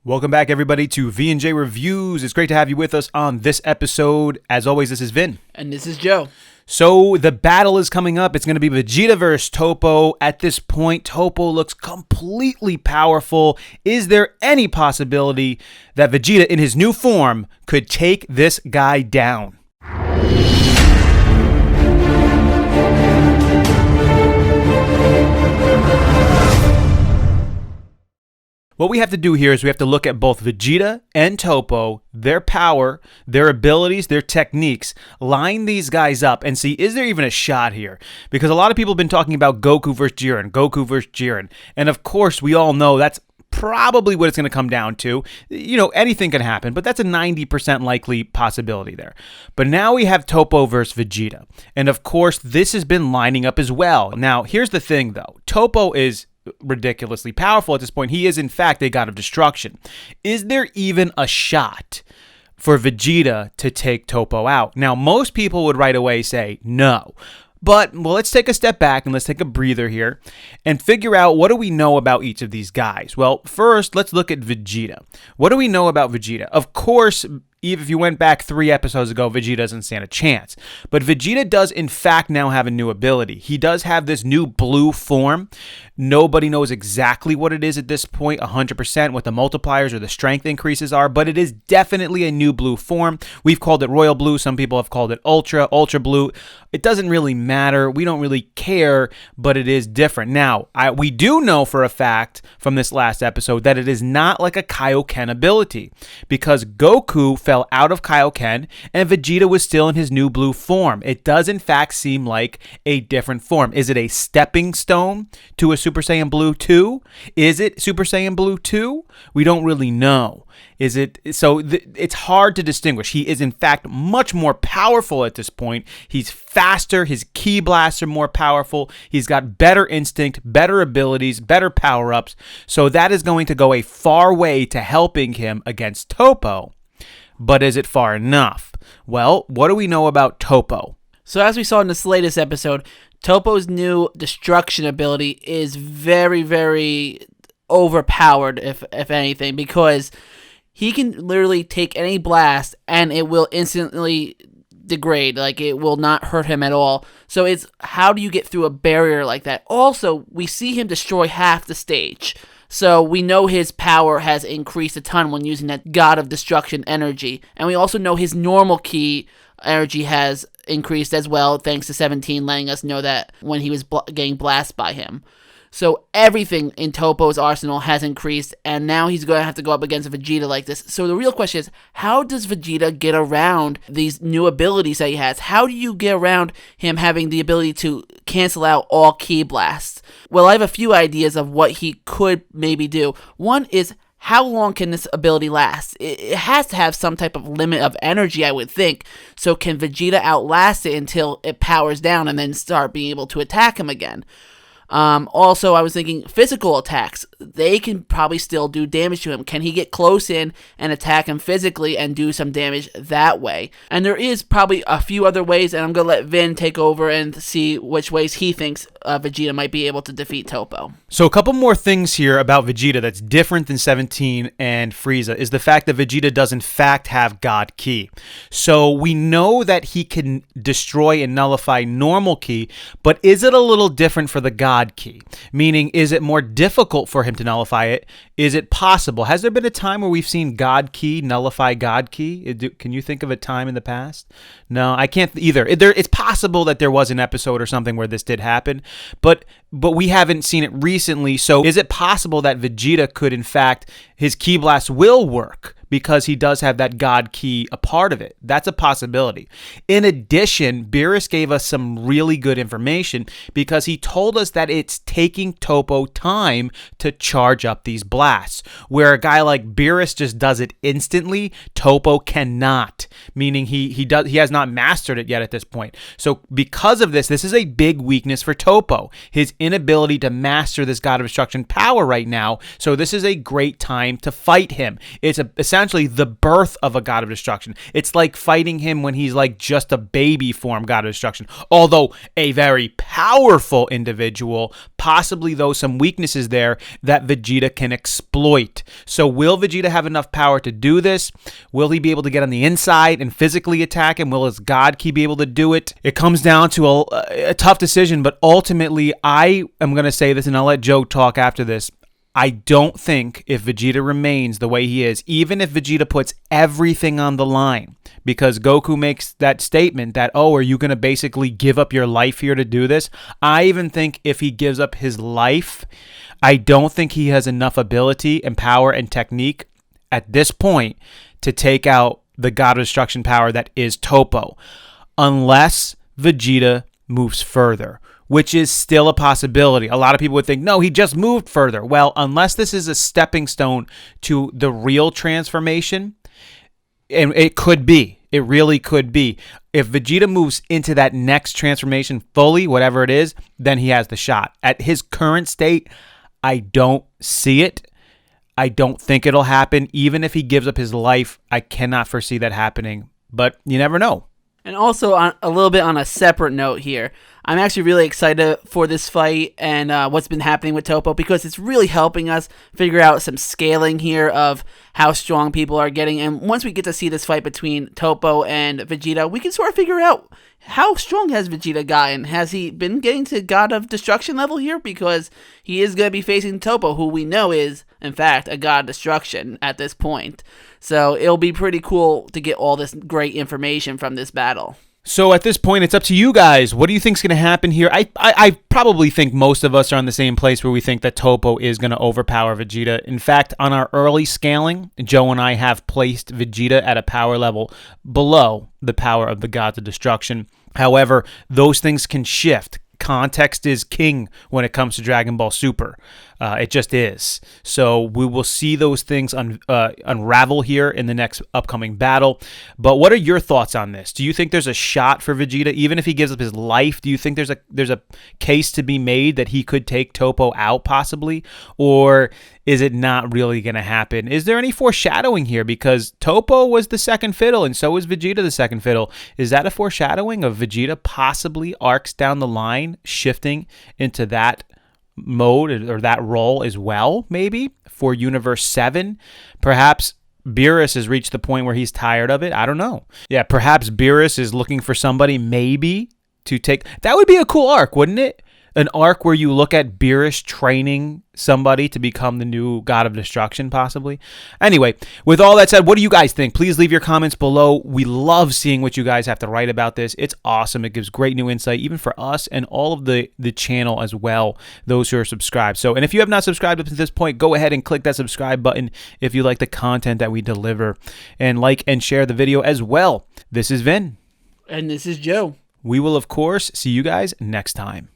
Welcome back, everybody, to V&J Reviews. It's great to have you with us on this episode. As always, this is Vin. And this is Joe. So the battle is coming up. It's going to be Vegeta versus Toppo. At this point, Toppo looks completely powerful. Is there any possibility that Vegeta, in his new form, could take this guy down? What we have to do here is we have to look at both Vegeta and Toppo, their power, their abilities, their techniques, line these guys up and see, is there even a shot here? Because a lot of people have been talking about Goku versus Jiren, and of course we all know that's probably what it's going to come down to. You know, anything can happen, but that's a 90% likely possibility there. But now we have Toppo versus Vegeta, and of course this has been lining up as well. Now, here's the thing though. Toppo is ridiculously powerful at this point. He is in fact a god of destruction. Is there even a shot for Vegeta to take Toppo out? Now, most people would right away say no. But, well, let's take a step back and let's take a breather here and figure out, what do we know about each of these guys? Well, first, let's look at Vegeta. What do we know about Vegeta? Of course, even if you went back 3 episodes ago, Vegeta doesn't stand a chance. But Vegeta does, in fact, now have a new ability. He does have this new blue form. Nobody knows exactly what it is at this point, 100%, what the multipliers or the strength increases are, but it is definitely a new blue form. We've called it Royal Blue. Some people have called it Ultra Blue. It doesn't really matter. We don't really care, but it is different. Now, we do know for a fact from this last episode that it is not like a Kaioken ability, because Goku fell out of Kaioken and Vegeta was still in his new blue form. It does in fact seem like a different form. Is it a stepping stone to a Super Saiyan Blue 2? Is it Super Saiyan Blue 2? We don't really know. Is it? So it's hard to distinguish. He is in fact much more powerful at this point. He's faster. His ki blasts are more powerful. He's got better instinct, better abilities, better power-ups. So that is going to go a far way to helping him against Toppo. But is it far enough? Well, what do we know about Toppo? So as we saw in this latest episode, Toppo's new destruction ability is very, very overpowered, if anything, because he can literally take any blast and it will instantly degrade. Like, it will not hurt him at all. So it's, how do you get through a barrier like that? Also, we see him destroy half the stage. So we know his power has increased a ton when using that God of Destruction energy. And we also know his normal ki energy has increased as well, thanks to 17 letting us know that when he was getting blasted by him. So everything in Toppo's arsenal has increased, and now he's going to have to go up against Vegeta like this. So the real question is, how does Vegeta get around these new abilities that he has? How do you get around him having the ability to cancel out all ki blasts? Well, I have a few ideas of what he could maybe do. One is, how long can this ability last? It has to have some type of limit of energy, I would think. So can Vegeta outlast it until it powers down and then start being able to attack him again? Also, I was thinking physical attacks. They can probably still do damage to him. Can he get close in and attack him physically and do some damage that way? And there is probably a few other ways, and I'm going to let Vin take over and see which ways he thinks Vegeta might be able to defeat Toppo. So a couple more things here about Vegeta that's different than 17 and Frieza is the fact that Vegeta does in fact have God Ki. So we know that he can destroy and nullify normal Ki, but is it a little different for the God Ki? Meaning, is it more difficult for him to nullify it? Is it possible? Has there been a time where we've seen God Ki nullify God Ki? Can you think of a time in the past? No, I can't either. It's possible that there was an episode or something where this did happen, but we haven't seen it recently. So is it possible that Vegeta could, in fact, his ki blast will work because he does have that God Ki a part of it? That's a possibility. In addition, Beerus gave us some really good information because he told us that it's taking Toppo time to charge up these blasts. Where a guy like Beerus just does it instantly, Toppo cannot. Meaning he has not mastered it yet at this point. So because of this is a big weakness for Toppo. His inability to master this God of Destruction power right now. So this is a great time to fight him. It's essentially essentially the birth of a god of destruction. It's like fighting him when he's like just a baby form god of destruction. Although a very powerful individual, possibly though some weaknesses there that Vegeta can exploit. So will Vegeta have enough power to do this? Will he be able to get on the inside and physically attack him? Will his god key be able to do it? It comes down to a tough decision, but ultimately I am going to say this, and I'll let Joe talk after this. I don't think if Vegeta remains the way he is, even if Vegeta puts everything on the line, because Goku makes that statement that, oh, are you going to basically give up your life here to do this? I even think if he gives up his life, I don't think he has enough ability and power and technique at this point to take out the God of Destruction power that is Toppo, unless Vegeta moves further, which is still a possibility. A lot of people would think, no, he just moved further. Well, unless this is a stepping stone to the real transformation, and it could be. It really could be. If Vegeta moves into that next transformation fully, whatever it is, then he has the shot. At his current state, I don't see it. I don't think it'll happen. Even if he gives up his life, I cannot foresee that happening. But you never know. And also, on a little bit on a separate note here, I'm actually really excited for this fight and what's been happening with Toppo, because it's really helping us figure out some scaling here of how strong people are getting. And once we get to see this fight between Toppo and Vegeta, we can sort of figure out how strong has Vegeta gotten. Has he been getting to God of Destruction level here? Because he is going to be facing Toppo, who we know is, in fact, a God of Destruction at this point. So it'll be pretty cool to get all this great information from this battle. So at this point, it's up to you guys. What do you think is going to happen here? I probably think most of us are in the same place where we think that Toppo is going to overpower Vegeta. In fact, on our early scaling, Joe and I have placed Vegeta at a power level below the power of the Gods of Destruction. However, those things can shift. Context is king when it comes to Dragon Ball Super. It just is. So we will see those things unravel here in the next upcoming battle. But what are your thoughts on this? Do you think there's a shot for Vegeta, even if he gives up his life? Do you think there's a case to be made that he could take Toppo out possibly? Or is it not really going to happen? Is there any foreshadowing here? Because Toppo was the second fiddle, and so was Vegeta the second fiddle. Is that a foreshadowing of Vegeta possibly arcs down the line, shifting into that mode or that role as well, maybe for Universe 7? Perhaps Beerus has reached the point where he's tired of it. I don't know. Yeah, perhaps Beerus is looking for somebody maybe to take. That would be a cool arc, wouldn't it? An arc where you look at Beerus training somebody to become the new God of Destruction, possibly. Anyway, with all that said, what do you guys think? Please leave your comments below. We love seeing what you guys have to write about this. It's awesome. It gives great new insight, even for us and all of the channel as well, those who are subscribed. So, and if you have not subscribed up to this point, go ahead and click that subscribe button if you like the content that we deliver. And like and share the video as well. This is Vin. And this is Joe. We will, of course, see you guys next time.